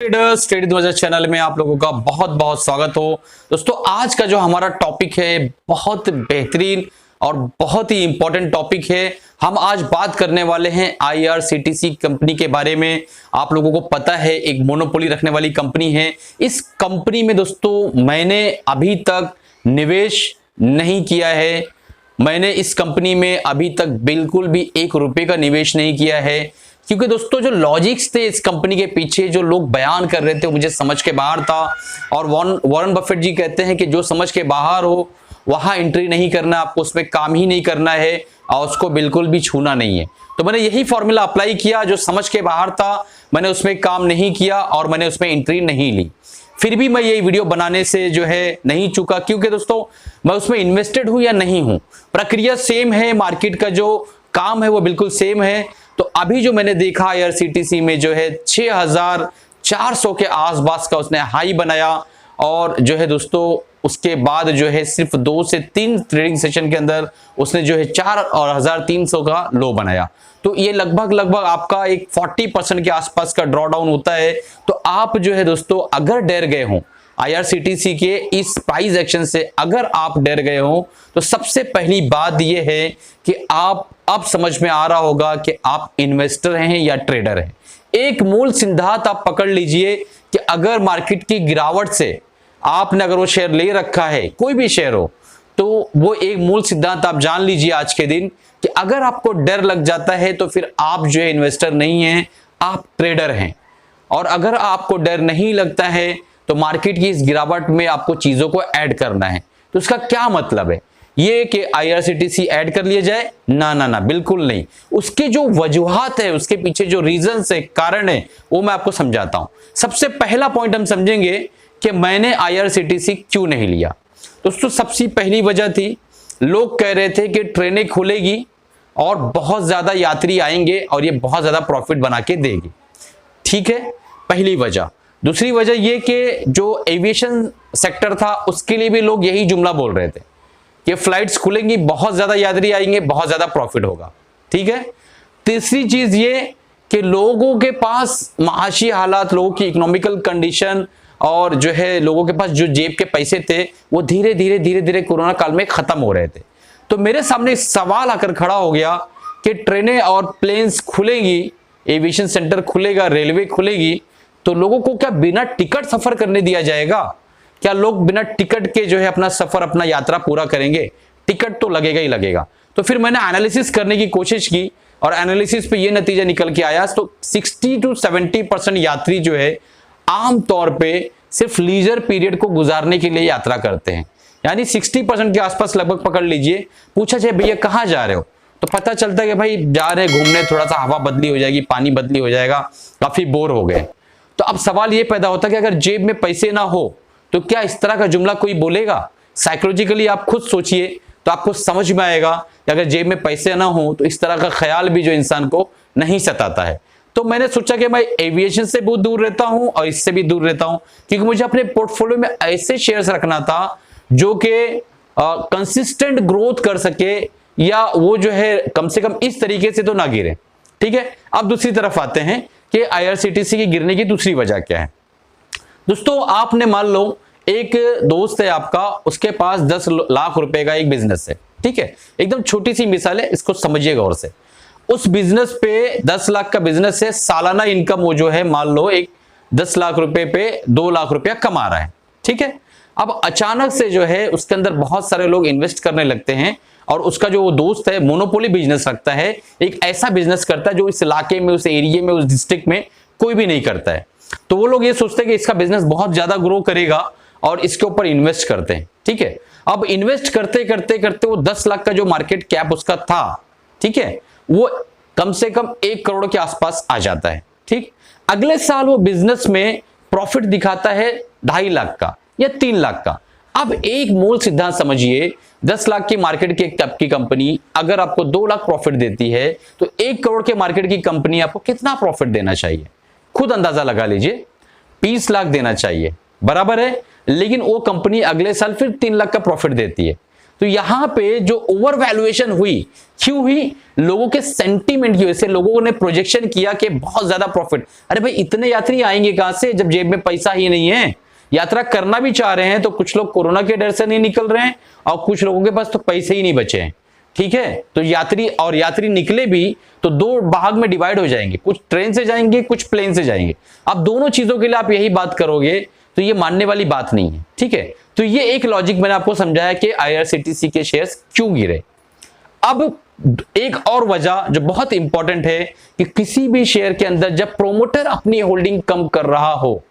Traders trade 2000 channel में आप लोगों का बहुत बहुत स्वागत हो। दोस्तों आज का जो हमारा टॉपिक है बहुत बेहतरीन और बहुत ही इंपॉर्टेंट टॉपिक है। हम आज बात करने वाले हैं IRCTC कंपनी के बारे में। आप लोगों को पता है एक मोनोपोली रखने वाली कंपनी है। इस कंपनी में दोस्तों मैंने अभी तक निवेश नहीं किया है। मैंने इस कंपनी में अभी तक बिल्कुल भी ₹1 का निवेश नहीं किया है, क्योंकि दोस्तों जो लॉजिक्स थे इस कंपनी के पीछे, जो लोग बयान कर रहे थे, वो मुझे समझ के बाहर था। और वॉरेन बफेट जी कहते हैं कि जो समझ के बाहर हो वहां एंट्री नहीं करना, आपको उसमें काम ही नहीं करना है और उसको बिल्कुल भी छूना नहीं है। तो मैंने यही फॉर्मूला अप्लाई किया, जो समझ के बाहर था मैंने उसमें काम नहीं किया और मैंने उसमें एंट्री नहीं ली। फिर भी मैं ये वीडियो बनाने से जो है नहीं चूका, क्योंकि दोस्तों मैं उसमें इन्वेस्टेड हूं या नहीं हूं, प्रक्रिया सेम है, मार्केट का जो काम है वो बिल्कुल सेम है। तो अभी जो मैंने देखा IRCTC में जो है 6400 के आसपास का उसने हाई बनाया और जो है दोस्तों उसके बाद जो है सिर्फ 2 से 3 ट्रेडिंग सेशन के अंदर उसने जो है 4300 का लो बनाया। तो ये लगभग आपका एक 40% के आसपास का ड्रॉ डाउन होता है। तो आप जो है दोस्तों अगर डर गए हो IRCTC के इस प्राइस एक्शन से, अगर आप डर गए हो, तो सबसे पहली बात यह है कि आप अब समझ में आ रहा होगा कि आप इन्वेस्टर हैं या ट्रेडर हैं। एक मूल सिद्धांत आप पकड़ लीजिए कि अगर मार्केट की गिरावट से आपने अगर वो शेयर ले रखा है, कोई भी शेयर हो, तो वो एक मूल सिद्धांत आप जान लीजिए आज के दिन कि अगर आपको डर लग जाता है तो फिर आप जो है इन्वेस्टर नहीं हैं, आप ट्रेडर हैं। और अगर आपको डर नहीं लगता है तो मार्केट की इस गिरावट में आपको चीजों को ऐड करना है। तो इसका क्या मतलब है ये कि IRCTC ऐड कर लिया जाए? ना, बिल्कुल नहीं। उसके जो वजूहात है, उसके पीछे जो रीजंस है, कारण है, वो मैं आपको समझाता हूं। सबसे पहला पॉइंट हम समझेंगे कि मैंने IRCTC क्यों नहीं लिया। दोस्तों सबसे पहली वजह थी, लोग कह रहे थे कि ट्रेनें खुलेगी और बहुत ज्यादा यात्री आएंगे और ये बहुत ज्यादा प्रॉफिट बना के देगी। ठीक है, पहली वजह। दूसरी वजह ये कि जो एविएशन सेक्टर था उसके लिए भी लोग यही जुमला बोल रहे थे कि फ्लाइट्स खुलेंगी, बहुत ज्यादा यात्री आएंगे, बहुत ज्यादा प्रॉफिट होगा। ठीक है। तीसरी चीज ये कि लोगों के पास माशी हालात, लोगों की इकोनॉमिकल कंडीशन और जो है लोगों के पास जो जेब के पैसे थे वो धीरे धीरे कोरोना काल में खत्म हो रहे थे। तो मेरे सामने एक सवाल आकर खड़ा हो गया कि ट्रेनें और प्लेन्स खुलेंगी, एविएशन सेंटर खुलेगा, रेलवे खुलेगी, तो लोगों को क्या बिना टिकट सफर करने दिया जाएगा? क्या लोग बिना टिकट के जो है अपना सफर, अपना यात्रा पूरा करेंगे? टिकट तो लगेगा ही लगेगा। तो फिर मैंने एनालिसिस करने की कोशिश की और एनालिसिस पे ये नतीजा निकल के आया, तो 60 to 70% यात्री जो है आमतौर पे सिर्फ लीजर पीरियड को गुजारने के लिए यात्रा करते हैं। यानी 60% के आसपास लगभग पकड़ लीजिए। पूछा जाए भैया कहाँ जा रहे हो, तो पता चलता है कि भाई जा रहे हैं घूमने, थोड़ा सा हवा बदली हो जाएगी, पानी बदली हो जाएगा, काफी बोर हो गए। तो अब सवाल ये पैदा होता है कि अगर जेब में पैसे ना हो तो क्या इस तरह का जुमला कोई बोलेगा? साइकोलॉजिकली आप खुद सोचिए तो आपको समझ में आएगा कि अगर जेब में पैसे ना हो तो इस तरह का ख्याल भी जो इंसान को नहीं सताता है। तो मैंने सोचा कि मैं एविएशन से बहुत दूर रहता हूं और इससे भी दूर रहता हूं, क्योंकि मुझे अपने पोर्टफोलियो में ऐसे शेयर्स रखना था जो कि कंसिस्टेंट ग्रोथ कर सके, या वो जो है कम से कम इस तरीके से तो ना गिरे। ठीक है। अब दूसरी तरफ आते हैं कि IRCTC की गिरने की दूसरी वजह क्या है। दोस्तों आपने मान लो एक दोस्त है आपका, उसके पास 10 लाख रुपए का एक बिजनेस है। ठीक है, एकदम छोटी सी मिसाल है, इसको समझिए गौर से। उस बिजनेस पे 10 लाख का बिजनेस है, सालाना इनकम वो जो है मान लो एक 10 लाख रुपए पे 2 लाख रुपया कमा रहा है। ठीक है। अब अचानक से जो है उसके अंदर बहुत सारे लोग इन्वेस्ट करने लगते हैं और उसका जो वो दोस्त है मोनोपोली बिजनेस रखता है, एक ऐसा बिजनेस करता है जो इस इलाके में, उस एरिया में, उस डिस्ट्रिक्ट में कोई भी नहीं करता है। तो वो लोग ये सोचते हैं कि इसका बिजनेस बहुत ज्यादा ग्रो करेगा और इसके ऊपर इन्वेस्ट करते हैं। ठीक है। अब इन्वेस्ट करते करते वो 10 लाख का जो मार्केट कैप उसका था, ठीक है, वो कम से कम 1 करोड़ के आसपास आ जाता है। ठीक। अगले साल वो बिजनेस में प्रॉफिट दिखाता है 2.5 लाख का या 3 लाख का। अब एक मूल सिद्धांत समझिए, 10 लाख की मार्केट के कैप की कंपनी अगर आपको 2 लाख प्रॉफिट देती है तो 1 करोड़ के मार्केट की कंपनी आपको कितना प्रॉफिट देना चाहिए? खुद अंदाजा लगा लीजिए, 20 लाख देना चाहिए, बराबर है। लेकिन वो कंपनी अगले साल फिर 3 लाख का प्रॉफिट देती है। तो यहां पे जो ओवर वैल्यूएशन हुई, क्यों हुई? लोगों के सेंटीमेंट की वजह से। लोगों ने प्रोजेक्शन किया कि बहुत ज्यादा प्रॉफिट। अरे भाई, इतने यात्री आएंगे कहां से जब जेब में पैसा ही नहीं है? यात्रा करना भी चाह रहे हैं तो कुछ लोग कोरोना के डर से नहीं निकल रहे हैं और कुछ लोगों के पास तो पैसे ही नहीं बचे हैं। ठीक है, तो यात्री निकले भी तो दो भाग में डिवाइड हो जाएंगे, कुछ ट्रेन से जाएंगे, कुछ प्लेन से जाएंगे। अब दोनों चीजों के लिए आप यही बात करोगे तो ये मानने वाली बात नहीं है। ठीक है, तो ये एक लॉजिक मैंने आपको समझाया कि आईआरसीटीसी के शेयर्स क्यों गिरे। अब एक और वजह जो बहुत इंपॉर्टेंट है कि किसी भी शेयर के अंदर जब प्रोमोटर अपनी होल्डिंग कम कर रहा हो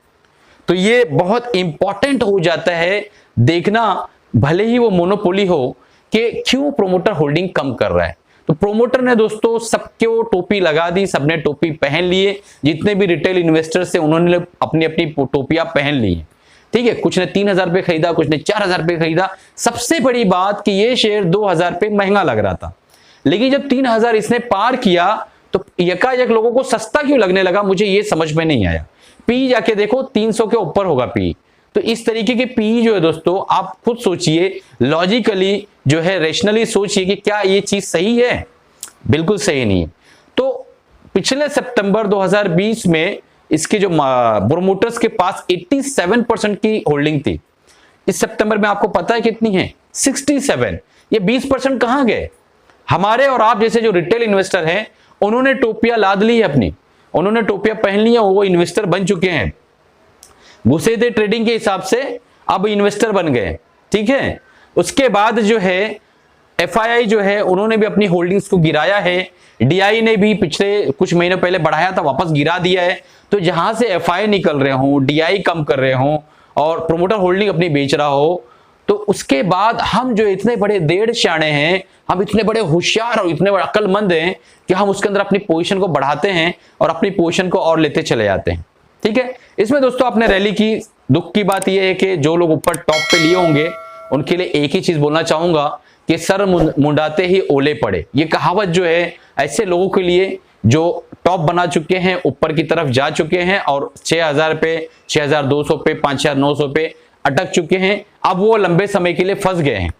तो ये बहुत इंपॉर्टेंट हो जाता है देखना, भले ही वो मोनोपोली हो, कि क्यों प्रोमोटर होल्डिंग कम कर रहा है। तो प्रोमोटर ने दोस्तों सबको टोपी लगा दी, सबने टोपी पहन लिए। जितने भी रिटेल इन्वेस्टर्स थे उन्होंने अपनी अपनी टोपियां पहन ली। ठीक है, कुछ ने 3,000 रुपये खरीदा, कुछ ने 4,000 रुपये खरीदा। सबसे बड़ी बात कि ये शेयर 2,000 रुपये महंगा लग रहा था, लेकिन जब 3,000 इसने पार किया तो यकायक लोगों को सस्ता क्यों लगने लगा, मुझे ये समझ में नहीं आया। पी जाके देखो 300 के ऊपर होगा पी। तो इस तरीके के पी जो है दोस्तों, आप खुद सोचिए, लॉजिकली जो है, रेशनली सोचिए कि क्या ये चीज सही है? बिल्कुल सही नहीं है। तो पिछले सितंबर 2020 में इसके जो प्रोमोटर्स के पास 87% की होल्डिंग थी। इस सितंबर में आपको पता है कितनी है? 67। ये 20% कहां गए? हमारे और आप जैसे जो रिटेल इन्वेस्टर हैं उन्होंने टोपियां लाद ली है अपनी, उन्होंने टोपियां पहन ली है, वो इन्वेस्टर बन चुके हैं, घुसे थे ट्रेडिंग के हिसाब से, अब इन्वेस्टर बन गए। ठीक है, उसके बाद जो है एफआईआई जो है उन्होंने भी अपनी होल्डिंग्स को गिराया है। डीआई ने भी पिछले कुछ महीनों पहले बढ़ाया था, वापस गिरा दिया है। तो जहां से एफआई निकल रहे हो, डीआई कम कर रहे हो और प्रोमोटर होल्डिंग अपनी बेच रहा हो, तो उसके बाद हम जो इतने बड़े देड़ शाणे हैं, हम इतने बड़े होशियार और इतने बड़े अक्लमंद हैं कि हम उसके अंदर अपनी पोजीशन को बढ़ाते हैं और अपनी पोजीशन को और लेते चले जाते हैं। ठीक है, इसमें दोस्तों आपने रैली की, दुख की बात यह है कि जो लोग ऊपर टॉप पे लिए होंगे उनके लिए एक ही चीज बोलना चाहूंगा कि सर मुंडाते ही ओले पड़े। ये कहावत जो है ऐसे लोगों के लिए जो टॉप बना चुके हैं, ऊपर की तरफ जा चुके हैं और 6,000 पे, 6,200 पे, 5,900 पे अटक चुके हैं, अब वो लंबे समय के लिए फंस गए हैं।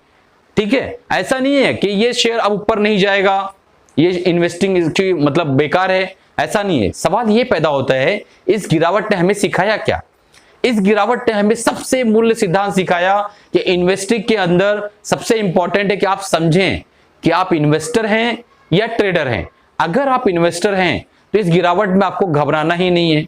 ठीक है, ऐसा नहीं है कि ये शेयर अब ऊपर नहीं जाएगा, ये इन्वेस्टिंग इसकी मतलब बेकार है, ऐसा नहीं है। सवाल ये पैदा होता है, इस गिरावट ने हमें सिखाया क्या? इस गिरावट ने हमें सबसे मूल्य सिद्धांत सिखाया कि इन्वेस्टिंग के अंदर सबसे इंपॉर्टेंट है कि आप समझें कि आप इन्वेस्टर हैं या ट्रेडर हैं। अगर आप इन्वेस्टर हैं तो इस गिरावट में आपको घबराना ही नहीं है,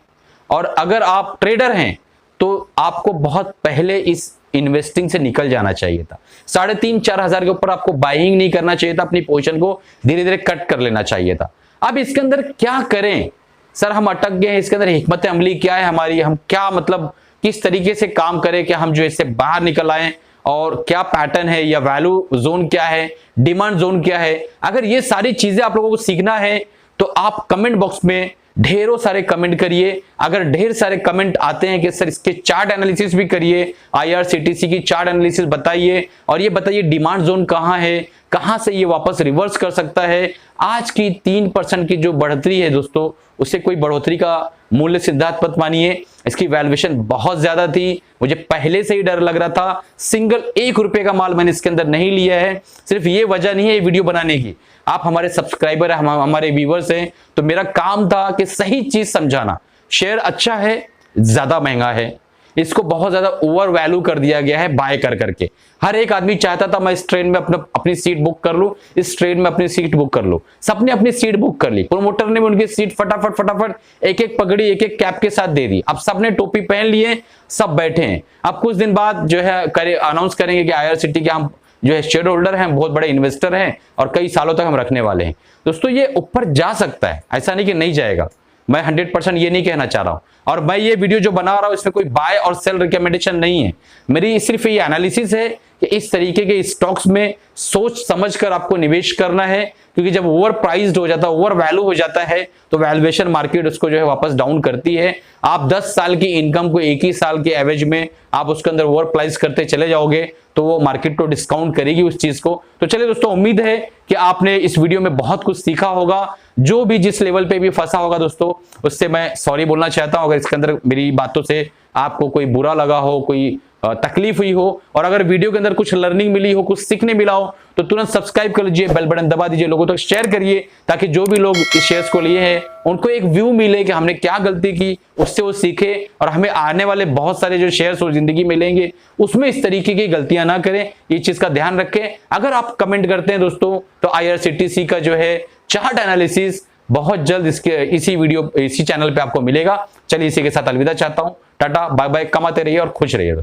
और अगर आप ट्रेडर हैं तो आपको बहुत पहले इस इन्वेस्टिंग से निकल जाना चाहिए था। 3,500-4 हजार के ऊपर आपको बाइंग नहीं करना चाहिए था, अपनी पोजीशन को धीरे धीरे कट कर लेना चाहिए था। अब इसके अंदर क्या करें? सर हम अटक गए हैं, इसके अंदर हिकमत अमली क्या है हमारी, हम क्या मतलब किस तरीके से काम करें कि हम जो इससे बाहर निकल आए, और क्या पैटर्न है या वैल्यू जोन क्या है, डिमांड जोन क्या है? अगर ये सारी चीजें आप लोगों को सीखना है तो आप कमेंट बॉक्स में ढेरों सारे कमेंट करिए। अगर ढेर सारे कमेंट आते हैं कि सर इसके चार्ट एनालिसिस भी करिए, आईआरसीटीसी की चार्ट एनालिसिस बताइए, और ये बताइए डिमांड जोन कहां है, कहां से ये वापस रिवर्स कर सकता है। आज की 3% की जो बढ़ोतरी है दोस्तों, उससे कोई बढ़ोतरी का मूल्य सिद्धांत मत मानिए। इसकी वैल्यूएशन बहुत ज्यादा थी, मुझे पहले से ही डर लग रहा था। सिंगल 1 रुपए का माल मैंने इसके अंदर नहीं लिया है। सिर्फ ये वजह नहीं है ये वीडियो बनाने की, आप हमारे सब्सक्राइबर है, हमारे व्यूवर्स हैं, तो मेरा काम था कि सही चीज समझाना। शेयर अच्छा है, ज्यादा महंगा है, इसको बहुत ज्यादा ओवर वैल्यू कर दिया गया है बाय कर करके। हर एक आदमी चाहता था मैं इस ट्रेन में अपनी सीट बुक कर लूं, इस ट्रेन में अपनी सीट बुक कर लूं। सबने अपनी सीट बुक कर ली, प्रोमोटर ने भी उनकी सीट फटाफट एक एक पगड़ी, एक एक कैप के साथ दे दी। अब सबने टोपी पहन लिए, सब बैठे हैं। अब कुछ दिन बाद जो है अनाउंस करेंगे कि आईआरसीटी के हम जो है शेयर होल्डर हैं, बहुत बड़े इन्वेस्टर हैं और कई सालों तक हम रखने वाले हैं। दोस्तों ये ऊपर जा सकता है, ऐसा नहीं कि नहीं जाएगा। मैं 100% ये नहीं कहना चाह रहा हूं, और मैं ये वीडियो जो बना रहा हूं इसमें कोई बाय और सेल रिकमेंडेशन नहीं है। मेरी सिर्फ ये एनालिसिस है कि इस तरीके के स्टॉक्स में सोच समझकर आपको निवेश करना है, क्योंकि जब ओवर प्राइस्ड हो जाता है, ओवर वैल्यू हो जाता है, तो वैल्यूएशन मार्केट उसको जो है वापस डाउन करती है। आप 10 साल की इनकम को एक ही साल के एवरेज में आप उसके अंदर ओवर प्राइस करते चले जाओगे तो वो मार्केट तो डिस्काउंट करेगी उस चीज को। तो चलिए दोस्तों, उम्मीद है कि आपने इस वीडियो में बहुत कुछ सीखा होगा। जो भी जिस लेवल पे भी फंसा होगा दोस्तों, उससे मैं सॉरी बोलना चाहता हूं अगर इसके अंदर मेरी बातों से आपको कोई बुरा लगा हो, कोई तकलीफ हुई हो और अगर वीडियो के अंदर कुछ लर्निंग मिली हो, कुछ सीखने मिला हो तो तुरंत सब्सक्राइब कर लीजिए, बेल बटन दबा दीजिए, लोगों तक शेयर करिए ताकि जो भी लोग इस शेयर्स को लिए हैं उनको एक व्यू मिले कि हमने क्या गलती की, उससे वो सीखे और हमें आने वाले बहुत सारे जो शेयर्स और जिंदगी मिलेंगे उसमें इस तरीके की गलतियां ना करें। ये चीज का ध्यान रखें। अगर आप कमेंट करते हैं दोस्तों तो IRCTC का जो है चार्ट एनालिसिस बहुत जल्द इसी चैनल पे आपको मिलेगा। चलिए इसी के साथ अलविदा चाहता हूं। टाटा बाय बाय, कमाते रहिए और खुश रहिए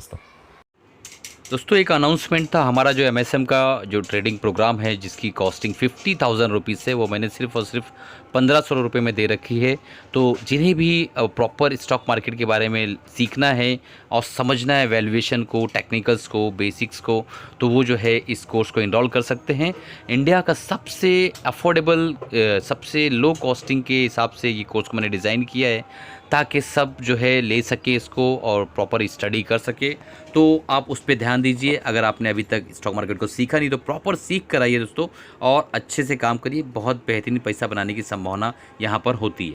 दोस्तों एक अनाउंसमेंट था, हमारा जो MSM का जो ट्रेडिंग प्रोग्राम है जिसकी कॉस्टिंग 50,000 रुपीज़ है वो मैंने सिर्फ और सिर्फ 1,500 रुपये में दे रखी है। तो जिन्हें भी प्रॉपर स्टॉक मार्केट के बारे में सीखना है और समझना है, वैल्यूएशन को, टेक्निकल्स को, बेसिक्स को, तो वो जो है इस कोर्स को इनरोल कर सकते हैं। इंडिया का सबसे अफोर्डेबल, सबसे लो कॉस्टिंग के हिसाब से ये कोर्स को मैंने डिज़ाइन किया है ताकि सब जो है ले सके इसको और प्रॉपर स्टडी कर सके। तो आप उस पर ध्यान दीजिए। अगर आपने अभी तक स्टॉक मार्केट को सीखा नहीं तो प्रॉपर सीख कर आइए दोस्तों और अच्छे से काम करिए। बहुत बेहतरीन पैसा बनाने की संभावना यहाँ पर होती है।